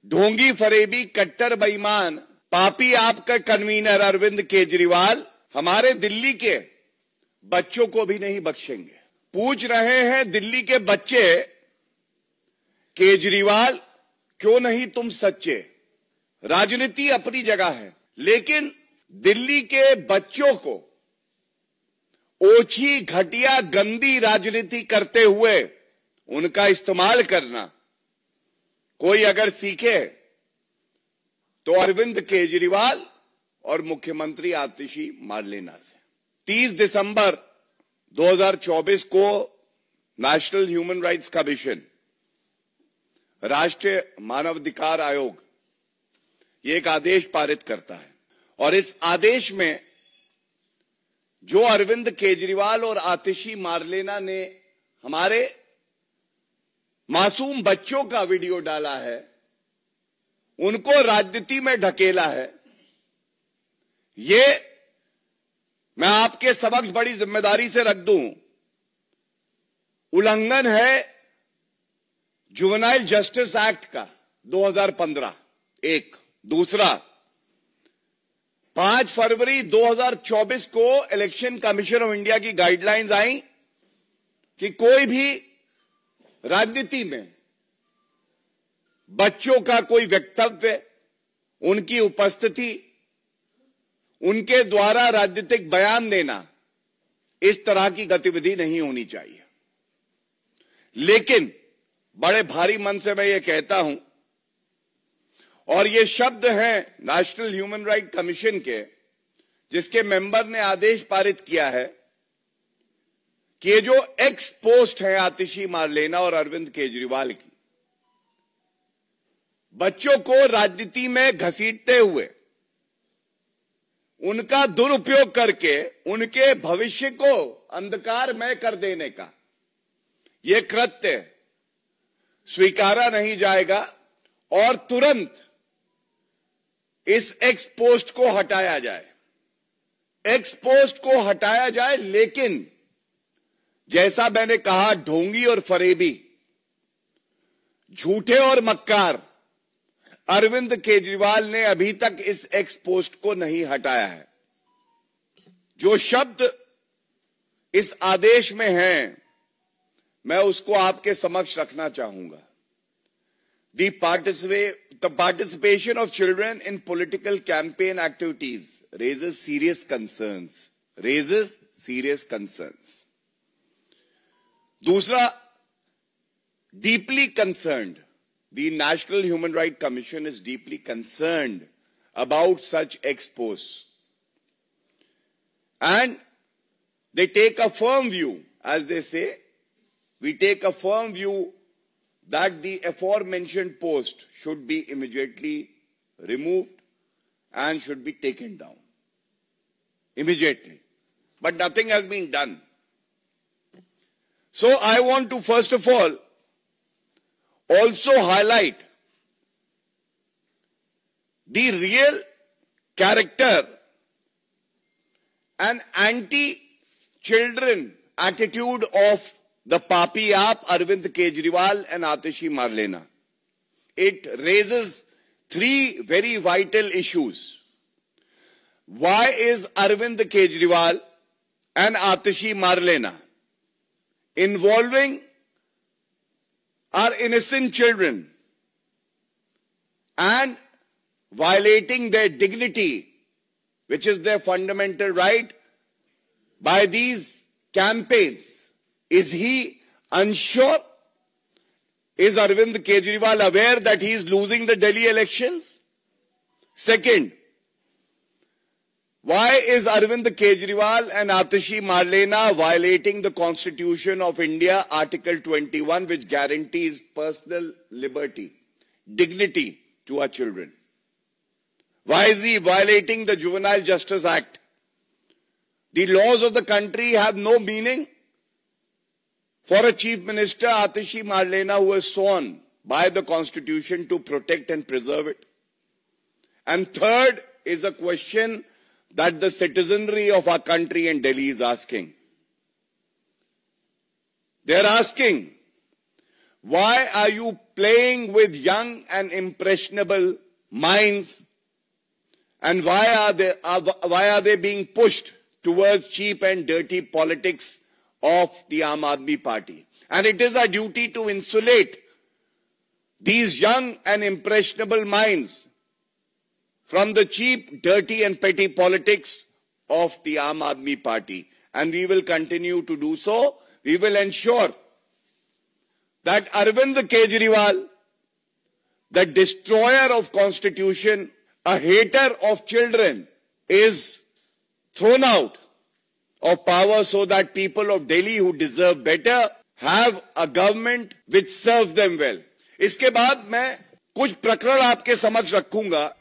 ढोंगी फरेबी कट्टर बेईमान पापी आपका कन्वीनर अरविंद केजरीवाल हमारे दिल्ली के बच्चों को भी नहीं बख्शेंगे। पूछ रहे हैं दिल्ली के बच्चे, केजरीवाल क्यों नहीं तुम सच्चे? राजनीति अपनी जगह है, लेकिन दिल्ली के बच्चों को ओछी घटिया गंदी राजनीति करते हुए उनका इस्तेमाल करना कोई अगर सीखे तो अरविंद केजरीवाल और मुख्यमंत्री आतिशी मारलेना से। 30 दिसंबर 2024 को नेशनल ह्यूमन राइट्स कमीशन, राष्ट्रीय मानवाधिकार आयोग, ये एक आदेश पारित करता है और इस आदेश में जो अरविंद केजरीवाल और आतिशी मारलेना ने हमारे मासूम बच्चों का वीडियो डाला है, उनको राजनीति में ढकेला है, ये मैं आपके समक्ष बड़ी जिम्मेदारी से रख दूं, उल्लंघन है जुवेनाइल जस्टिस एक्ट का 2015। एक दूसरा, 5 फरवरी 2024 को इलेक्शन कमीशन ऑफ इंडिया की गाइडलाइंस आई कि कोई भी राजनीति में बच्चों का कोई वक्तव्य, उनकी उपस्थिति, उनके द्वारा राजनीतिक बयान देना, इस तरह की गतिविधि नहीं होनी चाहिए। लेकिन बड़े भारी मन से मैं ये कहता हूं, और ये शब्द हैं नेशनल ह्यूमन राइट कमीशन के, जिसके मेंबर ने आदेश पारित किया है कि ये जो एक्स पोस्ट है आतिशी मारलेना और अरविंद केजरीवाल की, बच्चों को राजनीति में घसीटते हुए उनका दुरुपयोग करके उनके भविष्य को अंधकारमय कर देने का यह कृत्य स्वीकारा नहीं जाएगा और तुरंत इस एक्स पोस्ट को हटाया जाए। एक्स पोस्ट को हटाया जाए, लेकिन जैसा मैंने कहा, ढोंगी और फरेबी, झूठे और मक्कार अरविंद केजरीवाल ने अभी तक इस एक्स पोस्ट को नहीं हटाया है। जो शब्द इस आदेश में हैं, मैं उसको आपके समक्ष रखना चाहूंगा। The participation of children in political campaign activities raises serious concerns. दूसरा, deeply concerned. The National Human Rights Commission is deeply concerned about such expos. And they take a firm view, as they say, we take a firm view that the aforementioned post should be immediately removed and should be taken down. Immediately. But nothing has been done. So I want to first of all also highlight the real character and anti-children attitude of the Papi Aap, Arvind Kejriwal and Atishi Marlena. It raises 3 very vital issues. Why is Arvind Kejriwal and Atishi Marlena involving our innocent children and violating their dignity, which is their fundamental right, by these campaigns? Is he unsure? Is Arvind Kejriwal aware that he is losing the Delhi elections? Second, why is Arvind Kejriwal and Atishi Marlena violating the Constitution of India, Article 21, which guarantees personal liberty, dignity to our children? Why is he violating the Juvenile Justice Act? The laws of the country have no meaning for a Chief Minister, Atishi Marlena, who is sworn by the Constitution to protect and preserve it. And third is a question that the citizenry of our country and Delhi is asking. They are asking, Why are you playing with young and impressionable minds? And why are they being pushed towards cheap and dirty politics of the Aam Aadmi Party? And it is our duty to insulate these young and impressionable minds from the cheap, dirty and petty politics of the Aam Aadmi Party. And we will continue to do so. We will ensure that Arvind Kejriwal, the destroyer of Constitution, a hater of children, is thrown out of power so that people of Delhi who deserve better have a government which serves them well. इसके बाद मैं कुछ प्रकरण आपके समक्ष रखूंगा